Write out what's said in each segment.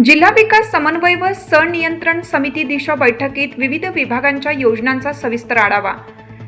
जिल्हा विकास समन्वय व सनियंत्रण समिती दिशा बैठकीत विविध विभागांच्या योजनांचा सविस्तर आढावा।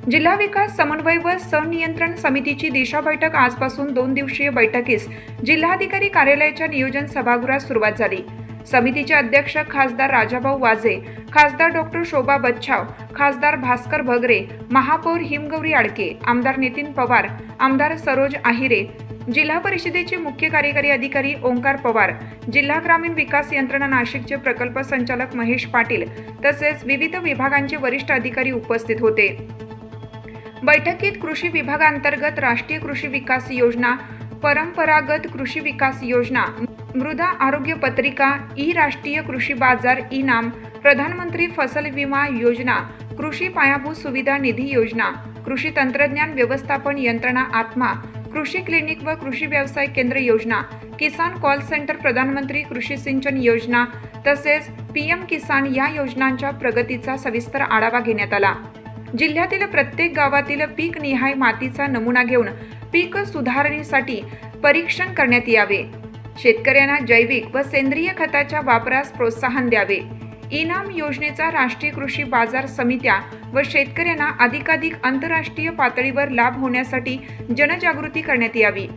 जिल्हा विकास समन्वय व सनियंत्रण समितीची दिशा बैठक आजपासून 2 दिवसीय बैठकीस जिल्हाधिकारी कार्यालयाच्या नियोजन सभागृहात सुरुवात झाली। समितीचे अध्यक्ष खासदार राजाभाऊ वाजे, खासदार डॉक्टर शोभा बच्छाव, खासदार भास्कर भगरे, महापौर हिमगौरी आडके, आमदार नितीन पवार, आमदार सरोज आहिरे, जिल्हा परिषदेचे मुख्य कार्यकारी अधिकारी ओंकार पवार, जिल्हा ग्रामीण विकास यंत्रणा नाशिकचे प्रकल्प संचालक महेश पाटील तसेच विविध विभागांचे वरिष्ठ अधिकारी उपस्थित होते। बैठकीत कृषी विभागांतर्गत राष्ट्रीय कृषी विकास योजना, परंपरागत कृषी विकास योजना, मृदा आरोग्य पत्रिका, ई राष्ट्रीय कृषी बाजार इनाम, प्रधानमंत्री फसल विमा योजना, कृषी पायाभूत सुविधा निधी योजना, कृषी तंत्रज्ञान व्यवस्थापन यंत्रणा आत्मा, कृषी क्लिनिक व कृषी व्यवसाय केंद्र योजना, किसान कॉल सेंटर, प्रधानमंत्री कृषी सिंचन योजना तसेच पीएम किसान या योजनांच्या प्रगतीचा सविस्तर आढावा घेण्यात आला। जिल्ह्यातील प्रत्येक गावातील पीक निहाय मातीचा नमुना घेऊन पीक सुधारणेसाठी परीक्षण करण्यात यावे। शेतकऱ्यांना जैविक व सेंद्रिय खताच्या वापरास प्रोत्साहन द्यावे। इनाम योजनेचा राष्ट्रीय कृषी बाजार समित्या व शेतकऱ्यांना अधिकाधिक आंतरराष्ट्रीय पातळीवर लाभ होण्यासाठी जनजागृती करण्यात यावी।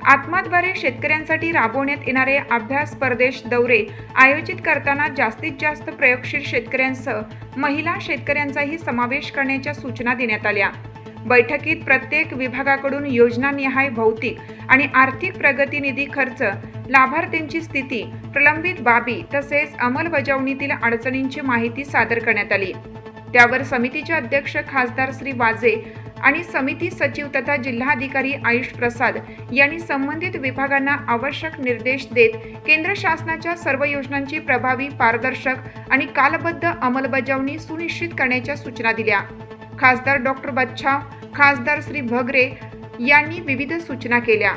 आत्माद्वारे शेतकऱ्यांसाठी राबवण्यात येणारे अभ्यास परदेश दौरे आयोजित करताना जास्तीत जास्त प्रयोगशील शेतकऱ्यांसह महिला शेतकऱ्यांचाही समावेश करण्याच्या सूचना देण्यात आल्या। बैठकीत प्रत्येक विभागाकडून योजनानिहाय भौतिक आणि आर्थिक प्रगती निधी खर्च, लाभार्थ्यांची स्थिती, प्रलंबित बाबी तसेच अंमलबजावणीतील अडचणींची माहिती सादर करण्यात आली। त्यावर समितीचे अध्यक्ष खासदार श्री वाजे आणि समिती सचिव तथा जिल्हाधिकारी आयुष प्रसाद यांनी संबंधित विभागांना आवश्यक निर्देश देत केंद्र शासनाच्या सर्व योजनांची प्रभावी, पारदर्शक आणि कालबद्ध अंमलबजावणी सुनिश्चित करण्याच्या सूचना दिल्या। खासदार डॉक्टर बच्छाव, खासदार श्री भगरे यांनी विविध सूचना केल्या।